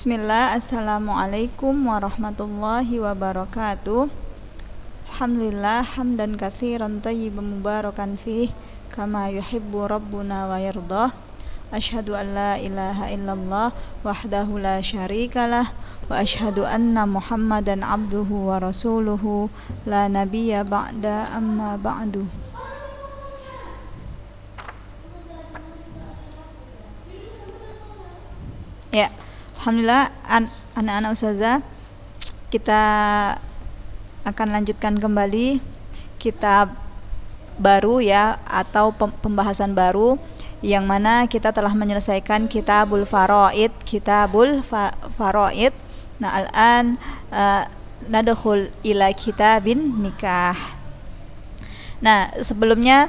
Bismillah, Assalamualaikum warahmatullahi wabarakatuh. Alhamdulillah, hamdan katsiran thayyiban mubarakan fih, kama yuhibbu rabbuna wa yardah. Asyhadu an la ilaha illallah wahdahu la syarikalah wa asyhadu anna Muhammadan abduhu wa rasuluhu la nabiyya ba'da amma ba'du. Ya, alhamdulillah anak-anak ustazah, kita akan lanjutkan kembali kitab baru ya, atau pembahasan baru yang mana kita telah menyelesaikan kitabul faraid. Nah, al-an nadkhul ila kitabin nikah. Nah, sebelumnya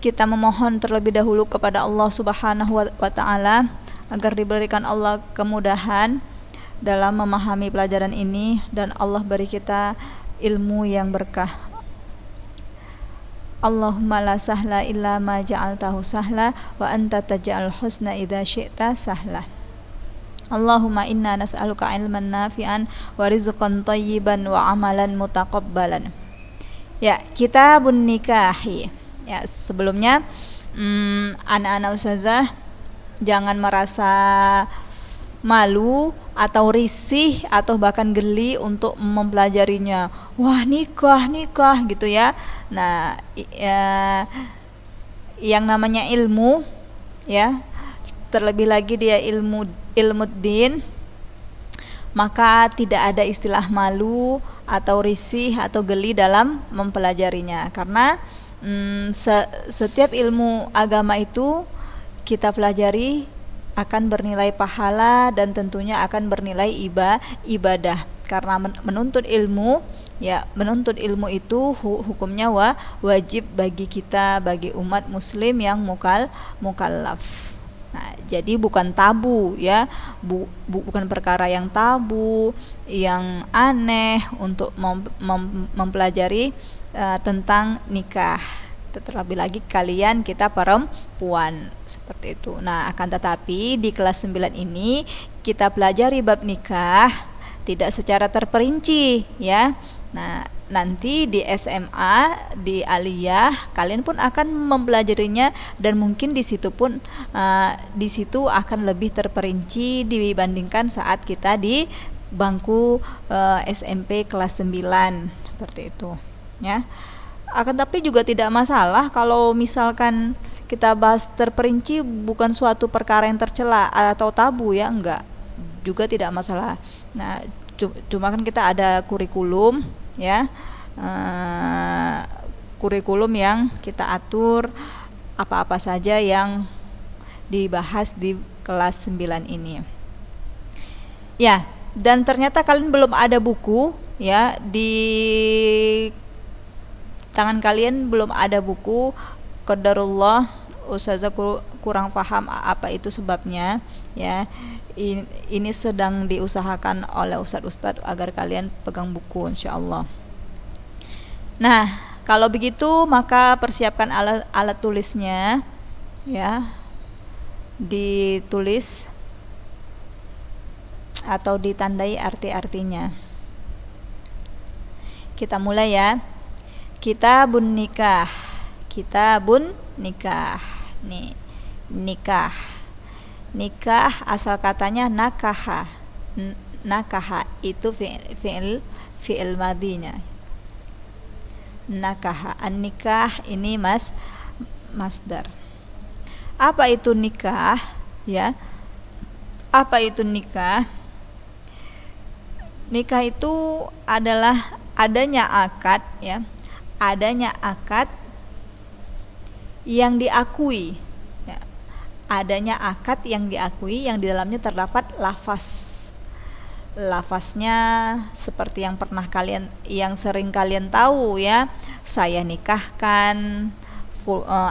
kita memohon terlebih dahulu kepada Allah Subhanahu wa taala agar diberikan Allah kemudahan dalam memahami pelajaran ini dan Allah beri kita ilmu yang berkah. Allahumma la sahla illa ma ja'altahu sahla wa anta taj'al husna idza syi'ta sahla. Allahumma inna nas'aluka ilman nafi'an wa rizqan thayyiban wa amalan mutaqabbalan. Ya, kitabun nikahi. Ya, sebelumnya anak-anak ustazah jangan merasa malu atau risih atau bahkan geli untuk mempelajarinya. Wah, nikah gitu ya. Nah, yang namanya ilmu ya, terlebih lagi dia ilmu din, maka tidak ada istilah malu atau risih atau geli dalam mempelajarinya, karena setiap ilmu agama itu kita pelajari akan bernilai pahala dan tentunya akan bernilai ibadah, karena menuntut ilmu itu hukumnya wajib bagi kita, bagi umat muslim yang mukallaf. Nah, jadi bukan tabu ya, bukan perkara yang tabu, yang aneh untuk mempelajari tentang nikah, terlebih lagi kalian, kita perempuan, seperti itu. Nah, akan tetapi di kelas 9 ini kita pelajari bab nikah tidak secara terperinci ya. Nah, nanti di SMA, di aliyah, kalian pun akan mempelajarinya dan mungkin di situ akan lebih terperinci dibandingkan saat kita di bangku SMP kelas 9, seperti itu ya. Akan tapi juga tidak masalah kalau misalkan kita bahas terperinci bukan suatu perkara yang tercela atau tabu ya, enggak, juga tidak masalah. Nah, cuma kan kita ada kurikulum ya, kurikulum yang kita atur apa-apa saja yang dibahas di kelas 9 ini ya. Dan ternyata kalian belum ada buku ya, di tangan kalian belum ada buku. Qadarullah, ustazah kurang paham apa itu sebabnya ya. Ini sedang diusahakan oleh ustadz agar kalian pegang buku insyaallah. Nah, kalau begitu maka persiapkan alat tulisnya ya, ditulis atau ditandai arti-artinya. Kita mulai ya. Kitabun nikah. Nih, nikah. Nikah asal katanya nakaha. Nakaha itu fi'il madinya. Nakaha. An-nikah ini masdar. Apa itu nikah ya? Apa itu nikah? Nikah itu adalah adanya akad ya. Adanya akad yang diakui ya. Adanya akad yang diakui yang di dalamnya terdapat lafaznya seperti yang sering kalian tahu ya. Saya nikahkan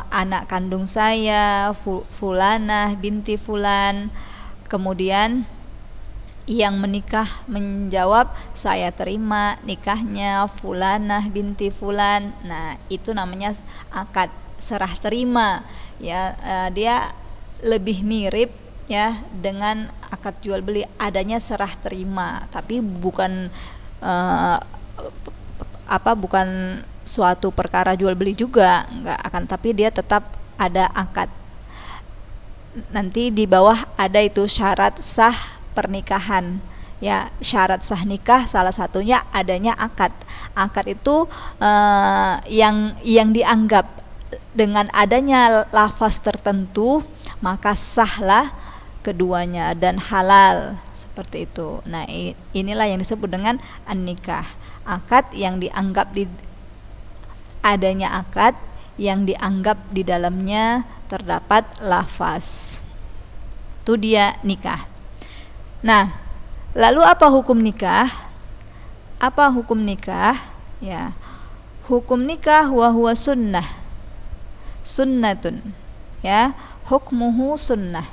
anak kandung saya, fulanah binti fulan. Kemudian yang menikah menjawab, saya terima nikahnya fulanah binti fulan. Nah, itu namanya akad serah terima ya. Dia lebih mirip ya dengan akad jual beli, adanya serah terima, tapi bukan bukan suatu perkara jual beli juga, enggak akan, tapi dia tetap ada akad. Nanti di bawah ada itu syarat sah pernikahan. Ya, syarat sah nikah salah satunya adanya akad. Akad itu yang dianggap dengan adanya lafaz tertentu maka sahlah keduanya dan halal, seperti itu. Nah, inilah yang disebut dengan an-nikah. Akad yang dianggap adanya akad yang dianggap di dalamnya terdapat lafaz. Itu dia nikah. Nah, lalu apa hukum nikah? Apa hukum nikah? Ya. Hukum nikah wa huwa sunnah. Sunnatun. Ya, hukmuhu sunnah.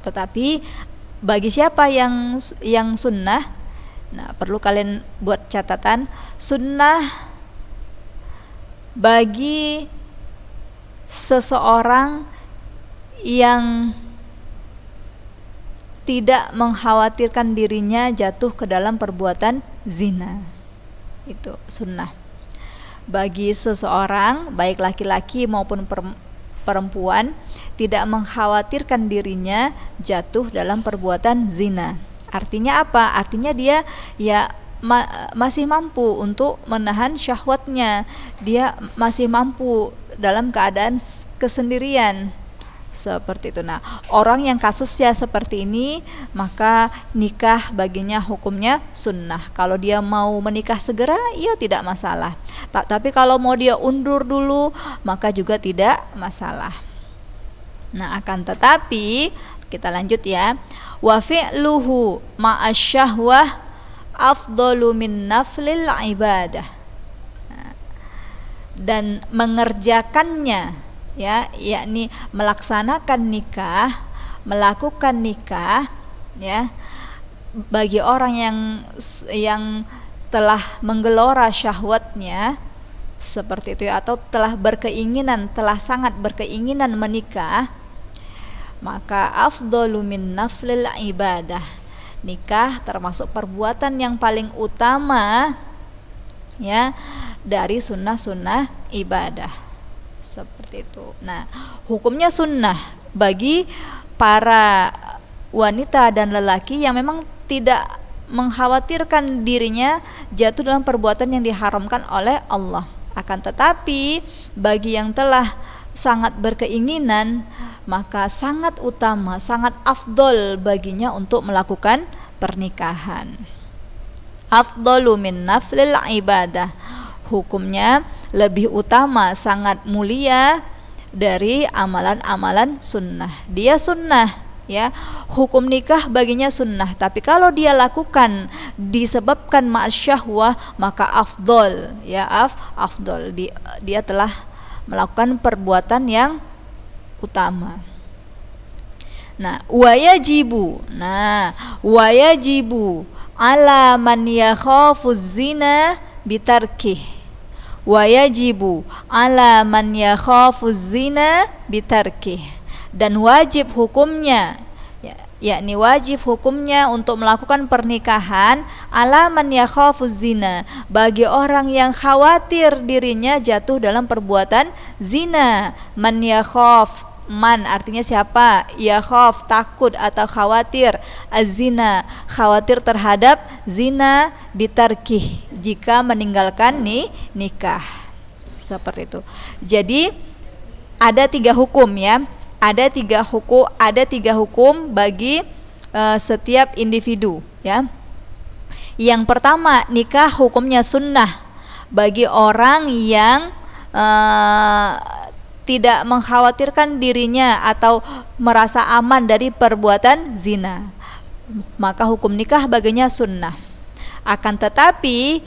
Tetapi bagi siapa yang sunnah? Nah, perlu kalian buat catatan, sunnah bagi seseorang yang tidak mengkhawatirkan dirinya jatuh ke dalam perbuatan zina. Itu sunnah. Bagi seseorang, baik laki-laki maupun perempuan, tidak mengkhawatirkan dirinya jatuh dalam perbuatan zina. Artinya apa? Artinya dia ya masih mampu untuk menahan syahwatnya. Dia masih mampu dalam keadaan kesendirian. Seperti itu. Nah, orang yang kasusnya seperti ini, maka nikah baginya hukumnya sunnah. Kalau dia mau menikah segera, ya tidak masalah. Tapi kalau mau dia undur dulu, maka juga tidak masalah. Nah, akan tetapi kita lanjut ya. Wa fi'luhu ma'asyahwah afdalu min naflil ibadah. Dan mengerjakannya, ya, yakni melaksanakan nikah, melakukan nikah, ya, bagi orang yang telah menggelora syahwatnya seperti itu, atau telah sangat berkeinginan menikah, maka afdalu min naflil ibadah. Nikah termasuk perbuatan yang paling utama, ya, dari sunnah-sunnah ibadah. Seperti itu. Nah, hukumnya sunnah bagi para wanita dan lelaki yang memang tidak mengkhawatirkan dirinya jatuh dalam perbuatan yang diharamkan oleh Allah. Akan tetapi bagi yang telah sangat berkeinginan, maka sangat utama, sangat afdol baginya untuk melakukan pernikahan. Afdalu min naflil ibadah. Hukumnya lebih utama, sangat mulia dari amalan-amalan sunnah. Dia sunnah, ya, hukum nikah baginya sunnah, tapi kalau dia lakukan disebabkan ma'asyahwah, maka afdol, ya, afdol, dia telah melakukan perbuatan yang utama. Nah, wayajibu ala man yakhafu zina bitarkih. Wayajibu ala man yakhafu zina bitarkih. Dan wajib hukumnya, yakni wajib hukumnya untuk melakukan pernikahan ala man yakhafu zina, bagi orang yang khawatir dirinya jatuh dalam perbuatan zina. Man yakhaf, man artinya siapa? Yakhaf, takut atau khawatir. Az-zina, khawatir terhadap zina. Bitarkih, jika meninggalkan nikah. Seperti itu. Jadi ada 3 hukum, ya. Ada tiga hukum bagi setiap individu, ya. Yang pertama, nikah hukumnya sunnah bagi orang yang tidak mengkhawatirkan dirinya atau merasa aman dari perbuatan zina, maka hukum nikah baginya sunnah. Akan tetapi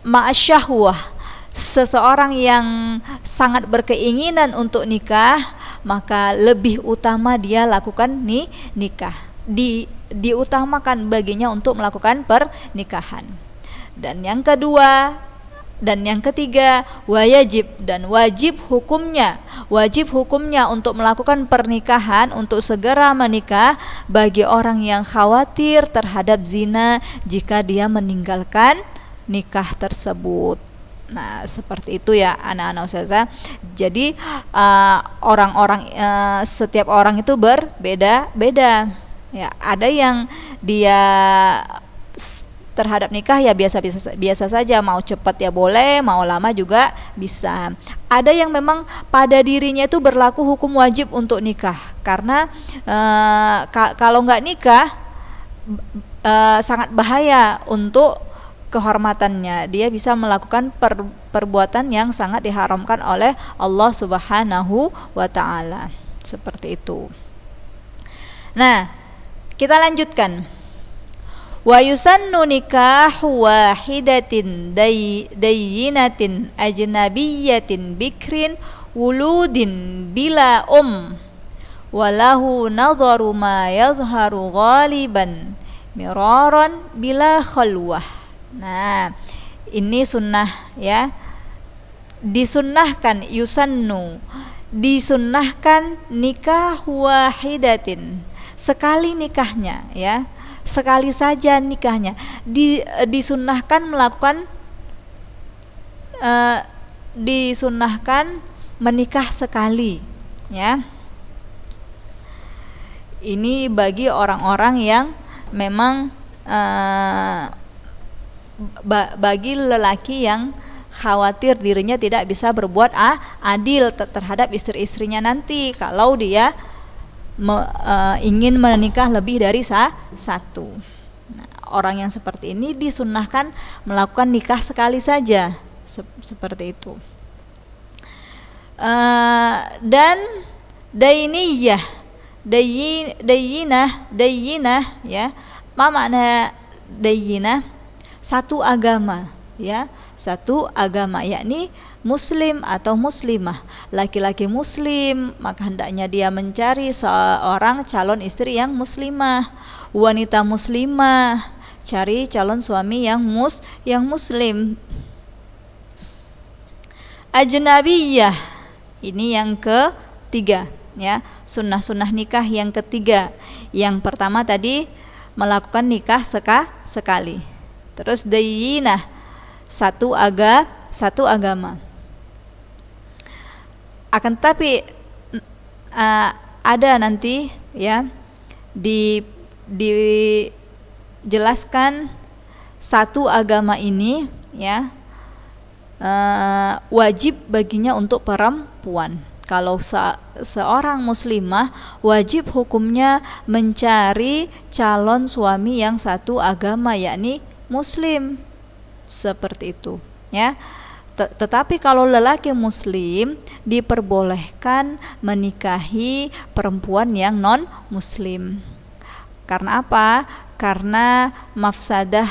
ma'asyahwah, seseorang yang sangat berkeinginan untuk nikah, maka lebih utama dia lakukan nikah. Diutamakan baginya untuk melakukan pernikahan. Dan yang kedua, Dan yang ketiga, wajib, dan wajib hukumnya untuk melakukan pernikahan, untuk segera menikah bagi orang yang khawatir terhadap zina jika dia meninggalkan nikah tersebut. Nah, seperti itu ya anak-anak ustazah. Jadi setiap orang itu berbeda-beda. Ya, ada yang dia terhadap nikah ya biasa saja, mau cepat ya boleh, mau lama juga bisa. Ada yang memang pada dirinya itu berlaku hukum wajib untuk nikah, karena kalau nggak nikah sangat bahaya untuk kehormatannya. Dia bisa melakukan perbuatan yang sangat diharamkan oleh Allah Subhanahu wa taala. Seperti itu. Nah, kita lanjutkan. Wa yusannu nikahu wahidatin dayyinatin ajnabiyyatin bikrin wuludin bila walahu nadharu ma yazharu ghaliban miraran bila khalwah. Nah, ini sunnah ya. Disunnahkan disunnahkan nikah wahidatin, sekali nikahnya ya. Sekali saja nikahnya, disunnahkan melakukan disunnahkan menikah sekali ya. Ini bagi orang-orang yang memang bagi lelaki yang khawatir dirinya tidak bisa berbuat adil terhadap istri-istrinya nanti kalau dia ingin menikah lebih dari satu. Nah, orang yang seperti ini disunnahkan melakukan nikah sekali saja, seperti itu. Dan dayyinah ya. Apa makna dayyinah? Satu agama ya, satu agama, yakni muslim atau muslimah. Laki-laki muslim, maka hendaknya dia mencari seorang calon istri yang muslimah. Wanita muslimah, cari calon suami yang muslim. Ajnabiyah, ini yang ketiga ya, sunnah-sunnah nikah yang ketiga. Yang pertama tadi melakukan nikah sekali. Terus dayyinah, satu agama. Akan tetapi ada nanti ya dijelaskan satu agama ini ya wajib baginya untuk perempuan. Kalau seorang muslimah wajib hukumnya mencari calon suami yang satu agama, yakni muslim, seperti itu ya. Tetapi kalau lelaki muslim diperbolehkan menikahi perempuan yang non muslim. Karena apa? Karena mafsadah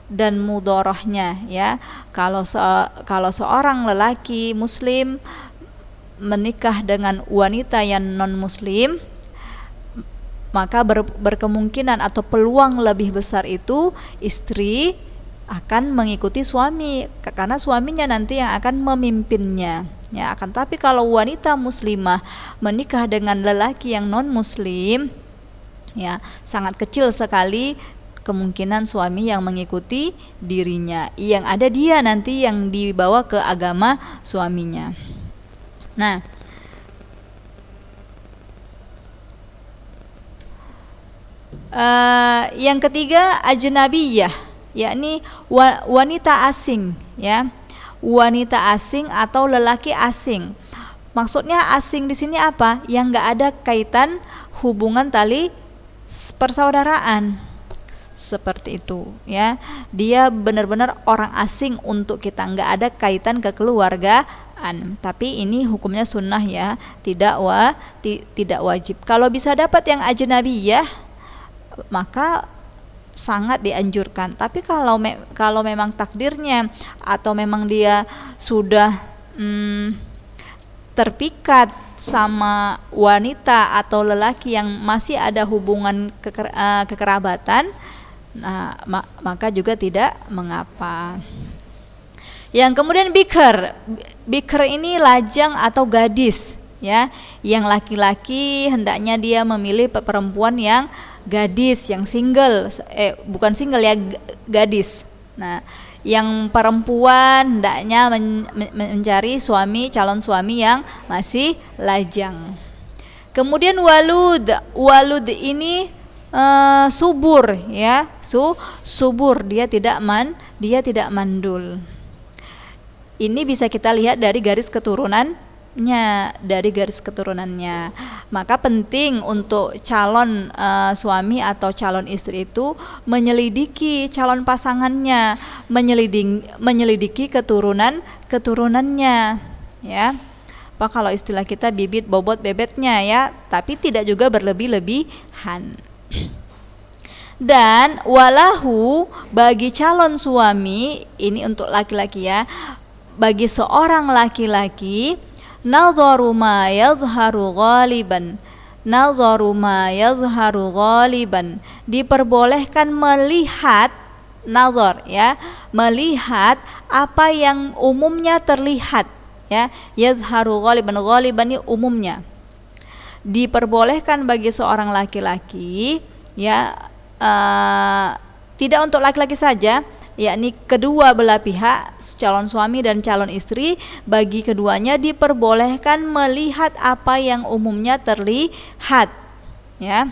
dan mudharahnya ya. Kalau seorang lelaki muslim menikah dengan wanita yang non muslim, maka berkemungkinan atau peluang lebih besar itu istri akan mengikuti suami, karena suaminya nanti yang akan memimpinnya ya. Akan tapi kalau wanita muslimah menikah dengan lelaki yang non muslim ya, sangat kecil sekali kemungkinan suami yang mengikuti dirinya. Yang ada dia nanti yang dibawa ke agama suaminya. Nah, yang ketiga ajnabiyah, yakni wanita asing ya. Wanita asing atau lelaki asing. Maksudnya asing di sini apa? Yang enggak ada kaitan hubungan tali persaudaraan. Seperti itu ya. Dia benar-benar orang asing untuk kita, enggak ada kaitan kekeluargaan. Tapi ini hukumnya sunnah ya, tidak wajib. Kalau bisa dapat yang ajnabiyah maka sangat dianjurkan. Tapi kalau memang takdirnya atau memang dia sudah terpikat sama wanita atau lelaki yang masih ada hubungan kekerabatan, nah maka juga tidak mengapa. Yang kemudian bikr. Bikr ini lajang atau gadis, ya. Yang laki-laki hendaknya dia memilih perempuan yang gadis, yang single, bukan single ya, gadis. Nah, yang perempuan hendaknya mencari suami, calon suami yang masih lajang. Kemudian walud. Walud ini subur, ya. Subur, dia tidak mandul. Ini bisa kita lihat dari garis keturunannya. Maka penting untuk calon suami atau calon istri itu menyelidiki calon pasangannya, menyelidiki keturunannya, ya. Apa kalau istilah kita bibit bobot bebetnya, ya, tapi tidak juga berlebih-lebihan. Dan walahu, bagi calon suami, ini untuk laki-laki, ya, bagi seorang laki-laki, nadharu ma yadhharu ghaliban. Nadharu ma yadhharu ghaliban, diperbolehkan melihat, nazar, ya, melihat apa yang umumnya terlihat, ya. Yadhharu ghaliban, ghaliban ini umumnya. Diperbolehkan bagi seorang laki-laki, ya, tidak untuk laki-laki saja, yakni kedua belah pihak, calon suami dan calon istri, bagi keduanya diperbolehkan melihat apa yang umumnya terlihat, ya.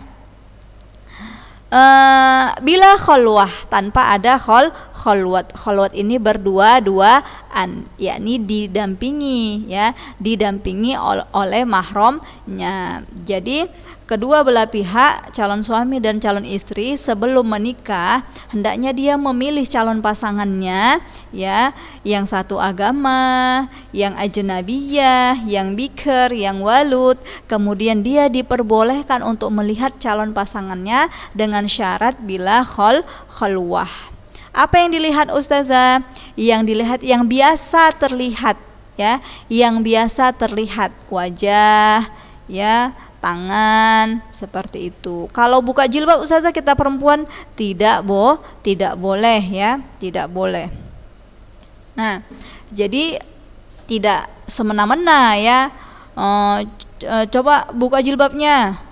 Bila khalwah, tanpa ada khalwat. Khalwat ini berdua-duaan, yakni didampingi, ya, didampingi oleh mahramnya. Jadi kedua belah pihak, calon suami dan calon istri, sebelum menikah hendaknya dia memilih calon pasangannya, ya, yang satu agama, yang ajnabiyah, yang bikr, yang walud. Kemudian dia diperbolehkan untuk melihat calon pasangannya dengan syarat bila khalwah. Apa yang dilihat ustazah? Yang dilihat yang biasa terlihat, ya, yang biasa terlihat, wajah, ya, tangan, seperti itu. Kalau buka jilbab ustazah, kita perempuan tidak boleh, ya, tidak boleh. Nah, jadi tidak semena-mena, ya. Coba buka jilbabnya,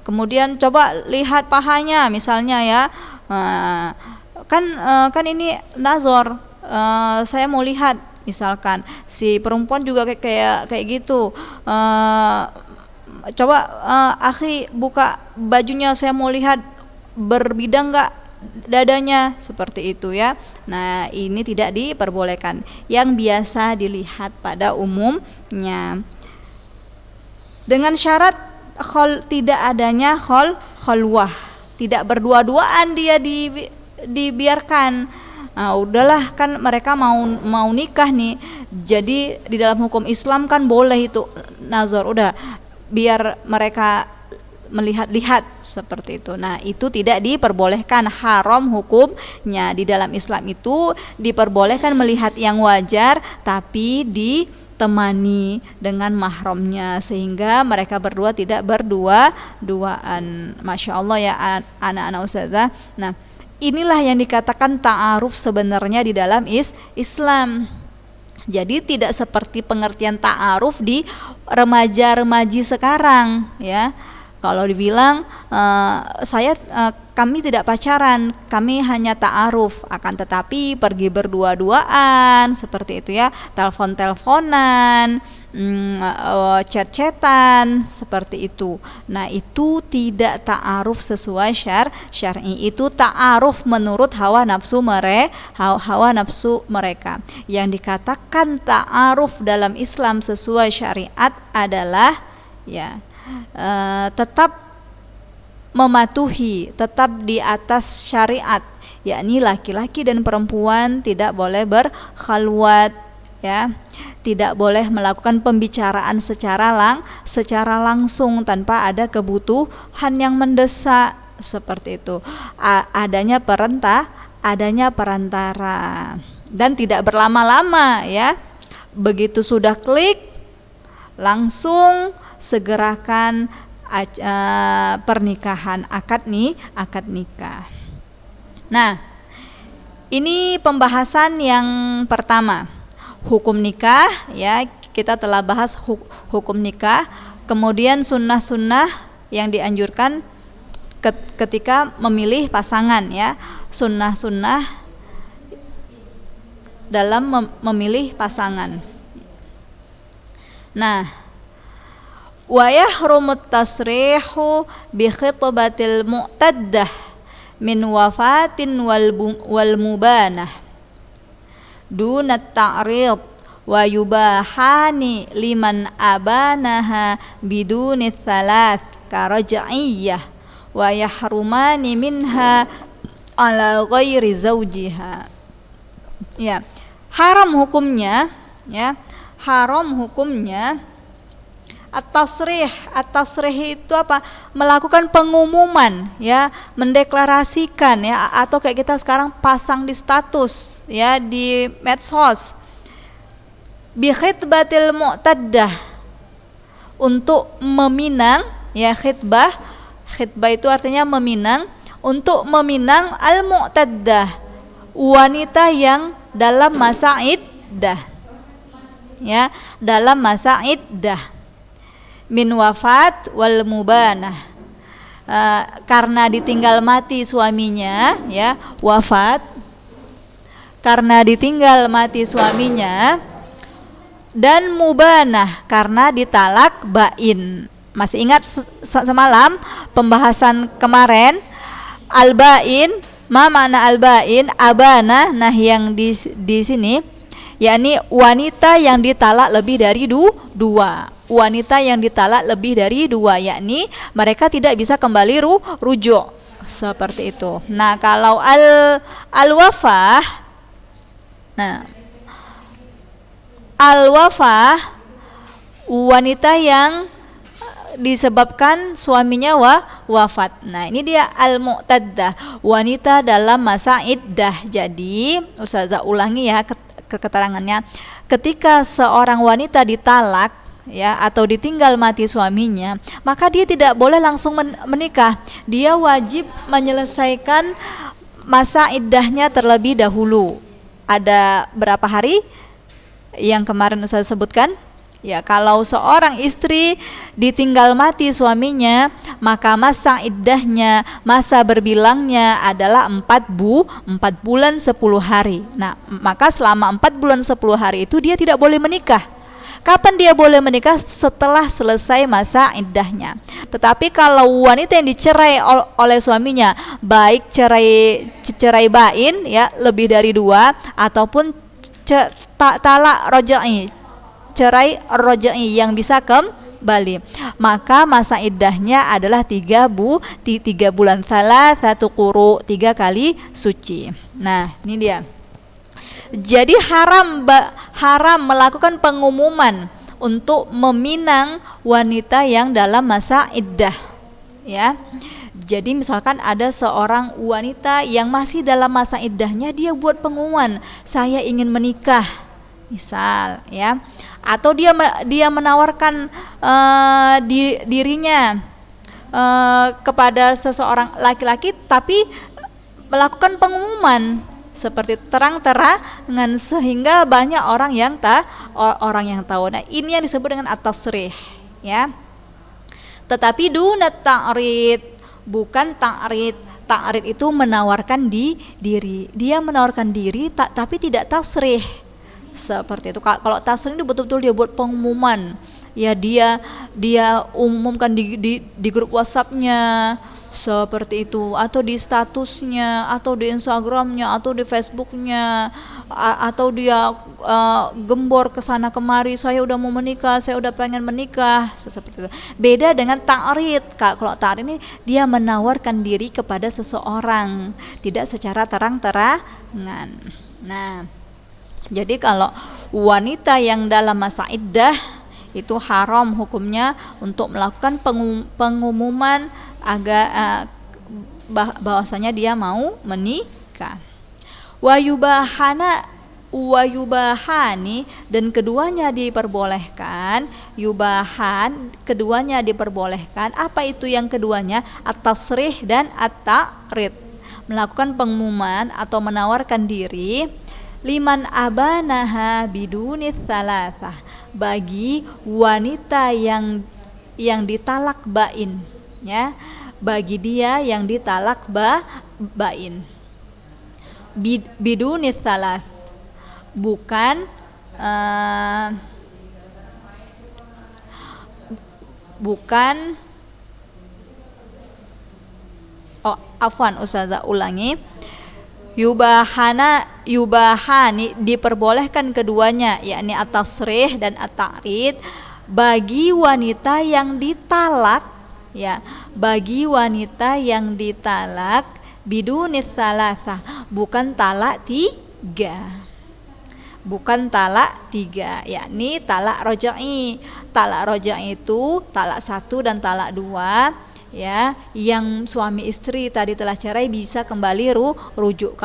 kemudian coba lihat pahanya misalnya, ya. Kan ini nazar, saya mau lihat, misalkan si perempuan juga kayak gitu. Coba akhi buka bajunya, saya mau lihat berbidang enggak dadanya, seperti itu, ya. Nah, ini tidak diperbolehkan. Yang biasa dilihat pada umumnya, dengan syarat tidak adanya khalwah, tidak berdua-duaan dia dibiarkan. Nah, udahlah, kan mereka mau nikah nih, jadi di dalam hukum Islam kan boleh itu nazar, udah biar mereka melihat-lihat, seperti itu. Nah, itu tidak diperbolehkan, haram hukumnya. Di dalam Islam itu diperbolehkan melihat yang wajar, tapi ditemani dengan mahramnya, sehingga mereka berdua tidak berdua-duaan. Masya Allah, ya anak-anak ustazah. Nah, inilah yang dikatakan ta'aruf sebenarnya di dalam Islam. Jadi tidak seperti pengertian ta'aruf di remaja-remaji sekarang, ya. Kalau dibilang kami tidak pacaran, kami hanya ta'aruf, akan tetapi pergi berdua-duaan, seperti itu, ya, telepon-teleponan, chat-chatan, seperti itu. Nah, itu tidak ta'aruf sesuai syar'i, itu ta'aruf menurut hawa nafsu mereka. Yang dikatakan ta'aruf dalam Islam sesuai syariat adalah, ya, tetap mematuhi, tetap di atas syariat, yakni laki-laki dan perempuan tidak boleh berkhalwat, ya, tidak boleh melakukan pembicaraan secara langsung tanpa ada kebutuhan yang mendesak, seperti itu. Adanya perantara, dan tidak berlama-lama, ya. Begitu sudah klik, langsung segerakan pernikahan, akad nikah. Nah, ini pembahasan yang pertama, hukum nikah, ya kita telah bahas hukum nikah. Kemudian sunnah-sunnah yang dianjurkan ketika memilih pasangan, ya, sunnah-sunnah dalam memilih pasangan. Nah, wa yahrumut tasrihu bi khitbatil mu'taddah min wafatin wal mubanah dunat ta'rid wa yubahani liman abanaha biduni thalath karaj'iyah wa yahrumani minha ala ghairi zawjiha. Ya, haram hukumnya, ya, haram hukumnya at-tasrih itu apa? Melakukan pengumuman, ya, mendeklarasikan, ya, atau kayak kita sekarang pasang di status, ya, di medsos. Bi khitbatil mu'taddah, untuk meminang, ya, khitbah itu artinya meminang, untuk meminang al-mu'taddah, wanita yang dalam masa iddah, ya, dalam masa iddah, min wafat wal mubanah, karena ditinggal mati suaminya, ya, wafat, karena ditinggal mati suaminya, dan mubanah karena ditalak bain. Masih ingat semalam pembahasan kemarin al-bain, ma makna al-bain, abana, nah yang di sini yakni wanita yang ditalak lebih dari dua. Wanita yang ditalak lebih dari dua, yakni mereka tidak bisa kembali rujuk, seperti itu. Nah, kalau al-wafah, nah, al-wafah wanita yang disebabkan suaminya wafat. Nah, ini dia al-mu'taddah, wanita dalam masa iddah. Jadi, Ustazah ulangi ya keterangannya. Ketika seorang wanita ditalak, ya, atau ditinggal mati suaminya, maka dia tidak boleh langsung menikah. Dia wajib menyelesaikan masa iddahnya terlebih dahulu. Ada berapa hari yang kemarin Ustazah sebutkan? Ya, kalau seorang istri ditinggal mati suaminya, maka masa iddahnya, masa berbilangnya adalah 4 bulan 10 hari. Nah, maka selama 4 bulan 10 hari itu dia tidak boleh menikah. Kapan dia boleh menikah? Setelah selesai masa iddahnya. Tetapi kalau wanita yang dicerai oleh suaminya, baik cerai bain, ya, lebih dari 2, ataupun talak roja'i, cerai roja'i yang bisa kembali, maka masa iddahnya adalah 3 bulan, salah 1 quru, 3 kali suci. Nah, ini dia. Jadi haram melakukan pengumuman untuk meminang wanita yang dalam masa iddah, ya. Jadi misalkan ada seorang wanita yang masih dalam masa iddahnya, dia buat pengumuman, saya ingin menikah, misal, ya, atau dia menawarkan dirinya kepada seseorang laki-laki, tapi melakukan pengumuman seperti terang-terangan sehingga banyak orang yang tahu. Nah, ini yang disebut dengan at-tasrih, ya. Tetapi dunat ta'rid, bukan ta'rid. Ta'rid itu menawarkan diri. Dia menawarkan diri tapi tidak tasrih. Seperti itu. Kalau tasrih ini betul-betul dia buat pengumuman, ya, dia umumkan di grup WhatsApp-nya, seperti itu, atau di statusnya, atau di Instagramnya, atau di Facebooknya, atau dia gembor ke sana kemari, saya udah mau menikah, saya udah pengen menikah, seperti itu. Beda dengan ta'rid. Kalau ta'rid ini dia menawarkan diri kepada seseorang, tidak secara terang-terangan. Nah, jadi kalau wanita yang dalam masa iddah itu haram hukumnya untuk melakukan pengumuman bahwasanya dia mau menikah. Wayubahani, dan keduanya diperbolehkan. Yubahan, keduanya diperbolehkan. Apa itu yang keduanya? At-tasrih dan at-ta'rid. Melakukan pengumuman atau menawarkan diri liman abanaha bidunit thalathah, bagi wanita yang ditalak bain, ya, bagi dia yang ditalak bain. Bidunit thalath, bukan afwan Ustazah ulangi, yubahani diperbolehkan keduanya, yakni at-tasrih dan at-ta'rid, bagi wanita yang ditalak, ya, bagi wanita yang ditalak bidunit salasah, bukan talak tiga, bukan talak tiga, yakni talak roja'i. Talak roja'i itu talak 1 dan talak 2, ya, yang suami istri tadi telah cerai bisa kembali rujuk.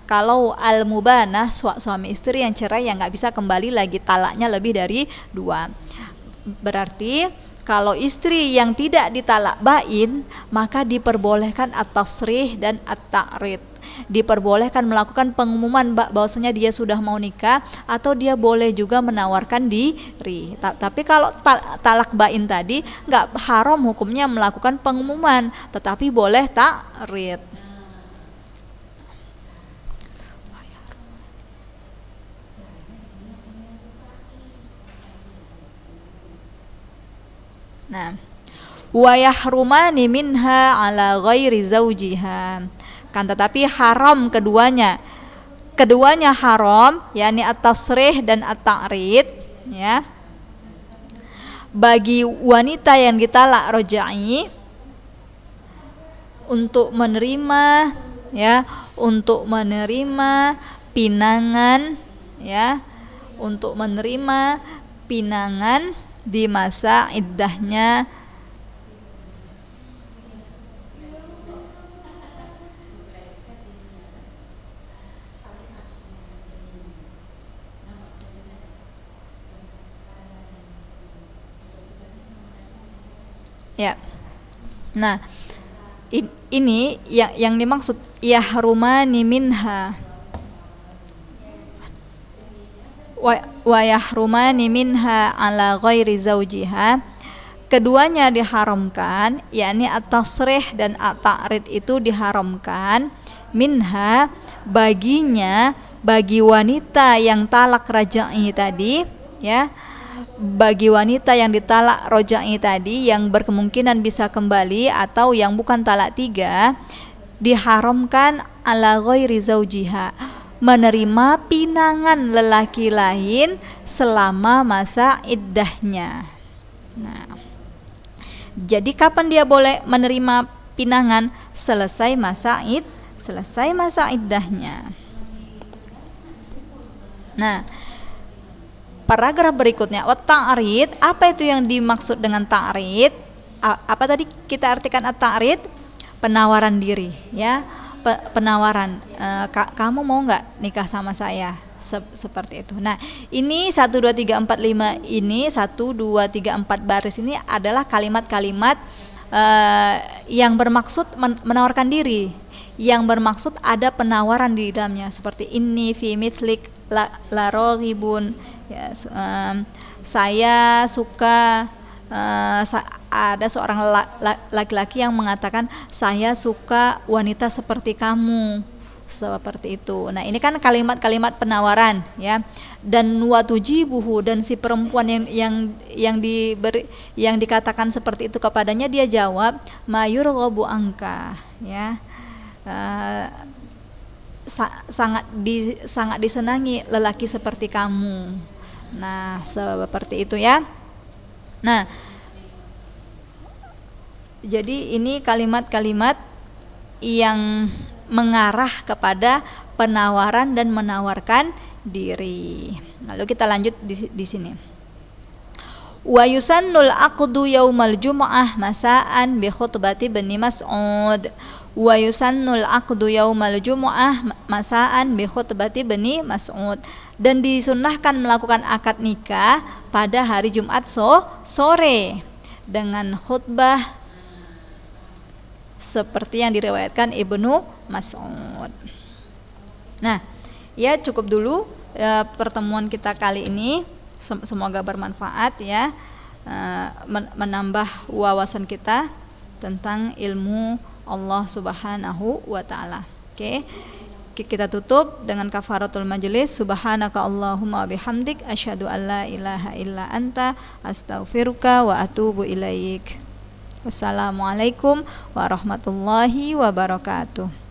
Kalau al-mubanah, suami istri yang cerai yang nggak bisa kembali lagi, talaknya lebih dari 2. Berarti kalau istri yang tidak ditalak bain, maka diperbolehkan at-tasrih dan at-ta'rid. Diperbolehkan melakukan pengumuman bahwasanya dia sudah mau nikah, atau dia boleh juga menawarkan diri. Tapi kalau talak bain tadi nggak haram hukumnya melakukan pengumuman, tetapi boleh ta'rid. Nah, wa yahrumani minha ala ghairi zaujiha, kan tetapi haram keduanya haram, yakni at-tasrih dan at-ta'rid, ya, bagi wanita yang ditalak roja'i untuk menerima, ya, untuk menerima pinangan, ya, untuk menerima pinangan di masa iddahnya, ya. Nah, ini yang dimaksud yahrumani minha, wa yahrumani minha ala ghairi zaujiha, keduanya diharamkan, yakni at-tasrih dan at-ta'rid itu diharamkan minha, baginya, bagi wanita yang talak raja'i tadi, ya, bagi wanita yang ditalak roja'i tadi yang berkemungkinan bisa kembali atau yang bukan talak 3, diharamkan ala ghairi zaujiha, menerima pinangan lelaki lain selama masa iddahnya. Nah, jadi kapan dia boleh menerima pinangan? Selesai masa iddahnya. Nah, paragraf berikutnya, at-ta'rid, apa itu yang dimaksud dengan ta'rid? Apa tadi kita artikan at-ta'rid? Penawaran diri, ya, penawaran, kamu mau nggak nikah sama saya, seperti itu. Nah, ini 1 2 3 4 5 ini 1 2 3 4 baris ini adalah kalimat-kalimat yang bermaksud menawarkan diri, yang bermaksud ada penawaran di dalamnya, seperti inni fi mithlik la raghibun, ya, saya suka, ada seorang laki-laki yang mengatakan saya suka wanita seperti kamu, seperti itu. Nah, ini kan kalimat-kalimat penawaran, ya. Dan watujibuhu, dan si perempuan yang dikatakan seperti itu kepadanya, dia jawab mayurghabu angka, ya, sangat disenangi lelaki seperti kamu. Nah, seperti itu, ya. Nah, jadi ini kalimat-kalimat yang mengarah kepada penawaran dan menawarkan diri. Lalu kita lanjut di sini. Wa yusannul aqdu yaumal jumu'ah masa'an bi khutbati Ibnu Mas'ud. Wa yusannul aqdu yaumal jumu'ah masa'an bi khutbati Ibnu Mas'ud. Dan disunnahkan melakukan akad nikah pada hari Jumat sore dengan khutbah seperti yang diriwayatkan Ibnu Mas'ud. Nah, Ya, cukup dulu pertemuan kita kali ini. Semoga bermanfaat ya, menambah wawasan kita tentang ilmu Allah Subhanahu wa taala. Oke. Kita tutup dengan kafaratul majelis. Subhanaka Allahumma bihamdik asyhadu an la ilaha illa anta astaghfiruka wa atubu ilaik. Wassalamualaikum warahmatullahi wabarakatuh.